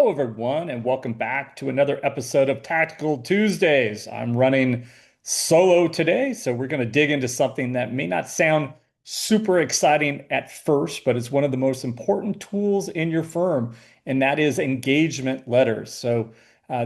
Hello, everyone, and welcome back to another episode of Tactical Tuesdays. I'm running solo today, so we're going to dig into something that may not sound super exciting at first, but it's one of the most important tools in your firm, and that is engagement letters.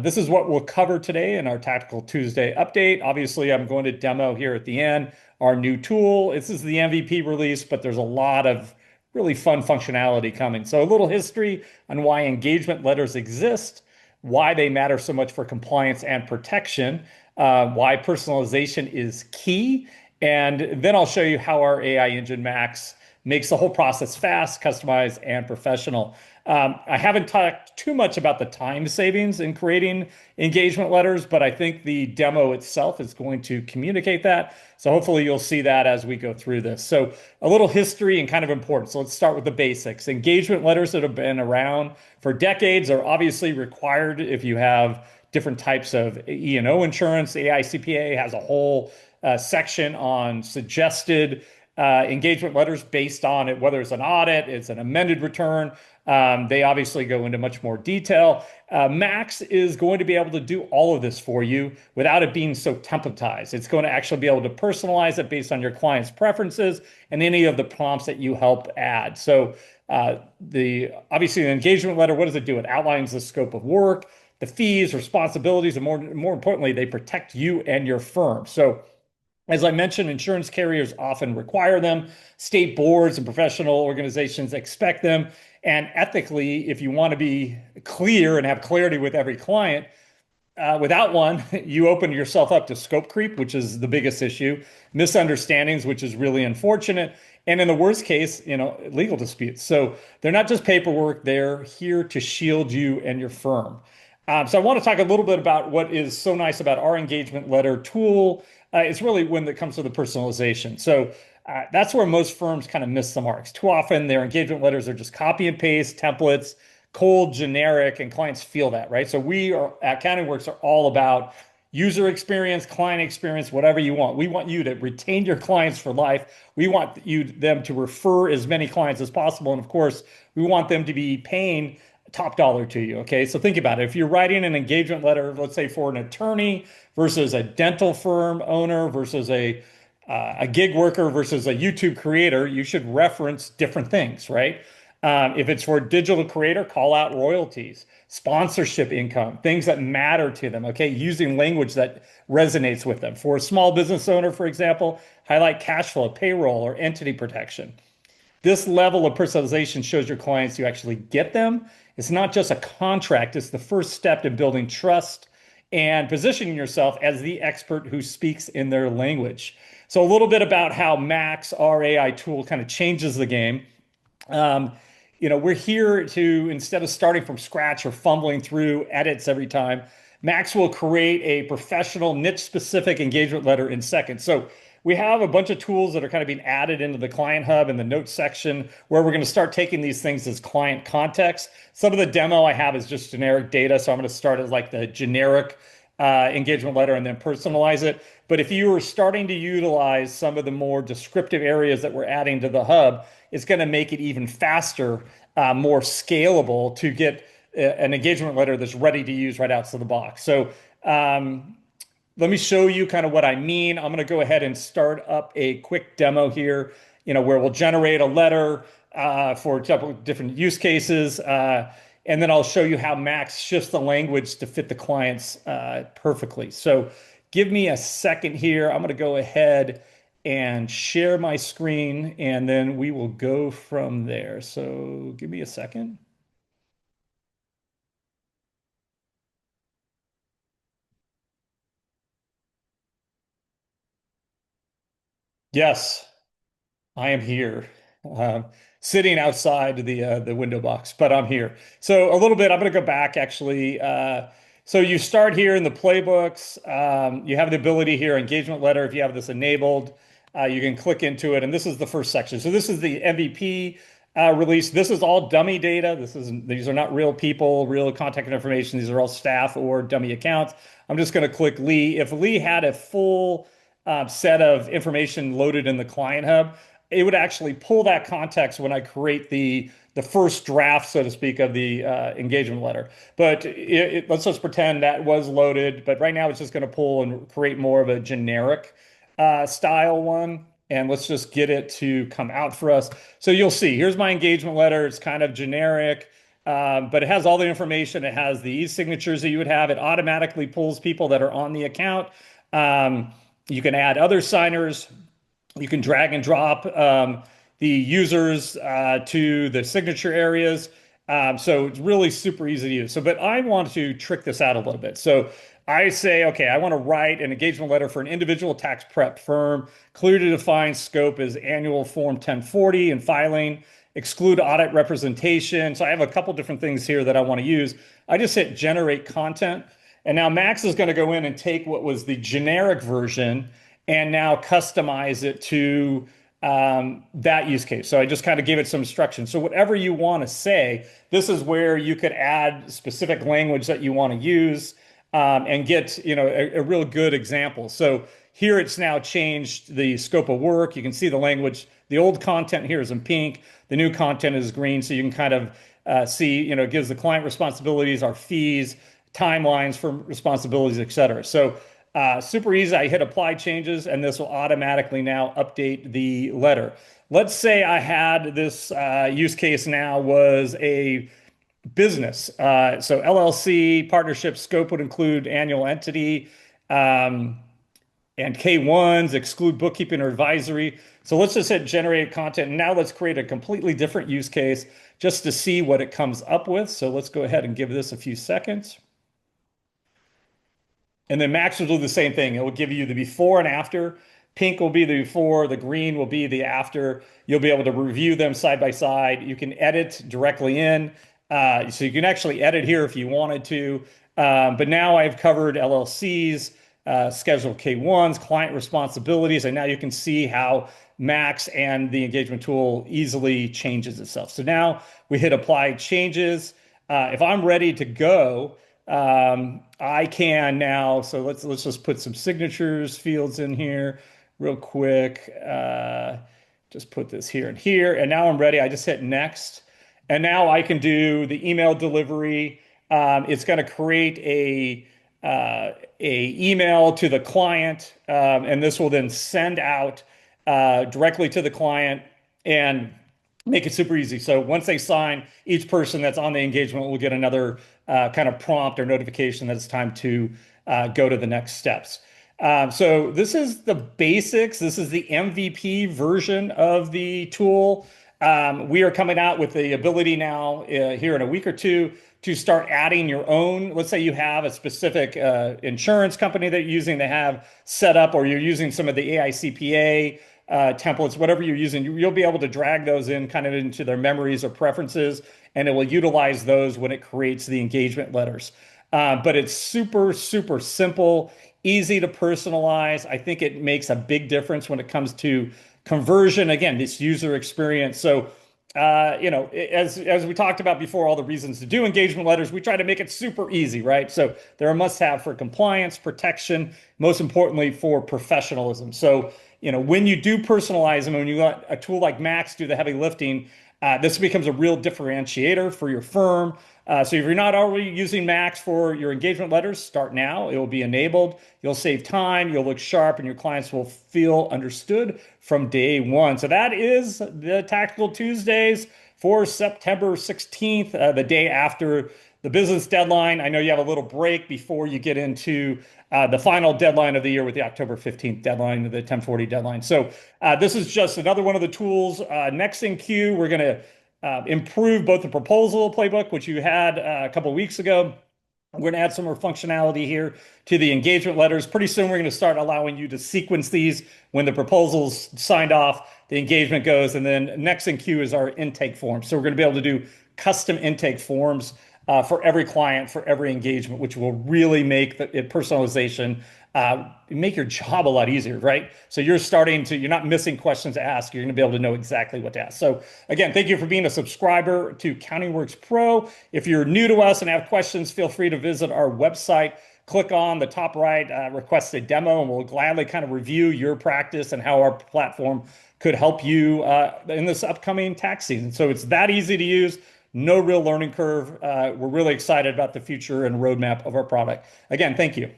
This is what we'll cover today in our Tactical Tuesday update. Obviously, I'm going to demo here at the end our new tool. This is the MVP release, but there's a lot of really fun functionality coming. So, a little history on why engagement letters exist, why they matter so much for compliance and protection, why personalization is key, and then I'll show you how our AI engine Max makes the whole process fast, customized, and professional. I haven't talked too much about the time savings in creating engagement letters, but I think the demo itself is going to communicate that. So hopefully you'll see that as we go through this. So a little history and kind of important. So let's start with the basics. Engagement letters that have been around for decades are obviously required if you have different types of E&O insurance. The AICPA has a whole section on suggested engagement letters based on it, whether it's an audit, it's an amended return. They obviously go into much more detail. Max is going to be able to do all of this for you without it being so templatized. It's going to actually be able to personalize it based on your client's preferences and any of the prompts that you help add. So the obviously the engagement letter, what does it do? It outlines the scope of work, the fees, responsibilities, and more importantly, they protect you and your firm. So as I mentioned, insurance carriers often require them. State boards and professional organizations expect them. And ethically, if you want to be clear and have clarity with every client, without one, you open yourself up to scope creep, which is the biggest issue, misunderstandings, which is really unfortunate, and in the worst case, legal disputes. So they're not just paperwork; they're here to shield you and your firm. So I want to talk a little bit about what is so nice about our engagement letter tool. It's really when it comes to the personalization. So that's where most firms kind of miss the marks. Too often, their engagement letters are just copy and paste templates, cold, generic, and clients feel that, right? So we are at CountingWorks are all about user experience, client experience, whatever you want. We want you to retain your clients for life. We want them to refer as many clients as possible, and of course, we want them to be paying top dollar to you. Okay, so think about it. If you're writing an engagement letter, let's say for an attorney versus a dental firm owner versus a gig worker versus a YouTube creator, you should reference different things, right? If it's for a digital creator, call out royalties, sponsorship income, things that matter to them, okay? Using language that resonates with them. For a small business owner, for example, highlight cash flow, payroll, or entity protection. This level of personalization shows your clients you actually get them. It's not just a contract, it's the first step in building trust and positioning yourself as the expert who speaks in their language. So, a little bit about how Max, our AI tool, kind of changes the game. Um, we're here to, instead of starting from scratch or fumbling through edits every time, Max will create a professional niche specific engagement letter in seconds. So we have a bunch of tools that are kind of being added into the client hub and the notes section where we're going to start taking these things as client context. Some of the demo I have is just generic data. So I'm going to start as like the generic engagement letter and then personalize it. But if you are starting to utilize some of the more descriptive areas that we're adding to the hub, it's going to make it even faster, more scalable to get an engagement letter that's ready to use right out of the box. So let me show you kind of what I mean. I'm going to go ahead and start up a quick demo here, where we'll generate a letter for a couple of different use cases. And then I'll show you how Max shifts the language to fit the clients perfectly. So give me a second here. I'm going to go ahead and share my screen, and then we will go from there. So give me a second. Yes, I am here, sitting outside the window box, but I'm here. So a little bit, I'm going to go back actually. So you start here in the playbooks. You have the ability here, engagement letter. If you have this enabled, you can click into it, and this is the first section. So this is the MVP release. This is all dummy data. These are not real people, real contact information. These are all staff or dummy accounts. I'm just going to click Lee. If Lee had a full set of information loaded in the client hub, it would actually pull that context when I create the first draft, so to speak, of the engagement letter. But let's just pretend that was loaded. But right now, it's just going to pull and create more of a generic style one. And let's just get it to come out for us. So you'll see, here's my engagement letter. It's kind of generic, but it has all the information. It has the e-signatures that you would have. It automatically pulls people that are on the account. Um, you can add other signers. You can drag and drop the users to the signature areas. So it's really super easy to use. So, but I want to trick this out a little bit. So I say, okay, I want to write an engagement letter for an individual tax prep firm. Clearly defined scope is annual Form 1040 and filing. Exclude audit representation. So I have a couple different things here that I want to use. I just hit generate content. And now Max is going to go in and take what was the generic version and now customize it to that use case. So I just kind of gave it some instructions. So whatever you want to say, this is where you could add specific language that you want to use and get a real good example. So here it's now changed the scope of work. You can see the language. The old content here is in pink. The new content is green. So you can kind of see, it gives the client responsibilities, our fees, timelines for responsibilities, et cetera. So super easy. I hit apply changes and this will automatically now update the letter. Let's say I had this use case now was a business. So LLC partnership scope would include annual entity and K1s, exclude bookkeeping or advisory. So let's just hit generate content. And now let's create a completely different use case just to see what it comes up with. So let's go ahead and give this a few seconds. And then Max will do the same thing. It will give you the before and after. Pink will be the before, the green will be the after. You'll be able to review them side by side. You can edit directly in. So you can actually edit here if you wanted to. But now I've covered LLCs, scheduled K1s, client responsibilities, and now you can see how Max and the engagement tool easily changes itself. So now we hit apply changes. If I'm ready to go, I can now, so let's just put some signatures fields in here real quick. Just put this here and here, and now I'm ready. I just hit next, and now I can do the email delivery. It's going to create a email to the client, and this will then send out directly to the client and make it super easy. So once they sign, each person that's on the engagement will get another kind of prompt or notification that it's time to go to the next steps. So this is the basics. This is the MVP version of the tool. We are coming out with the ability now here in a week or two to start adding your own. Let's say you have a specific insurance company that you're using to have set up, or you're using some of the AICPA templates, whatever you're using, you'll be able to drag those in kind of into their memories or preferences, and it will utilize those when it creates the engagement letters. But it's super, super simple, easy to personalize. I think it makes a big difference when it comes to conversion. Again, this user experience. So, as we talked about before, all the reasons to do engagement letters, we try to make it super easy, right? So they're a must-have for compliance, protection, most importantly for professionalism. So, when you do personalize them, when you let a tool like Max do the heavy lifting, this becomes a real differentiator for your firm. So if you're not already using Max for your engagement letters, start now. It will be enabled. You'll save time, you'll look sharp, and your clients will feel understood from day one. So that is the Tactical Tuesdays for September 16th, the day after the business deadline. I know you have a little break before you get into the final deadline of the year with the October 15th deadline, the 1040 deadline. So this is just another one of the tools. Next in queue, we're going to improve both the proposal playbook, which you had a couple of weeks ago. We're going to add some more functionality here to the engagement letters. Pretty soon, we're going to start allowing you to sequence these when the proposal's signed off, the engagement goes, and then next in queue is our intake form. So we're going to be able to do custom intake forms for every client, for every engagement, which will really make it personalization, make your job a lot easier, right? So you're not missing questions to ask. You're going to be able to know exactly what to ask. So again, thank you for being a subscriber to CountingWorks Pro. If you're new to us and have questions, feel free to visit our website. Click on the top right, request a demo, and we'll gladly kind of review your practice and how our platform could help you in this upcoming tax season. So it's that easy to use, no real learning curve. We're really excited about the future and roadmap of our product. Again, thank you.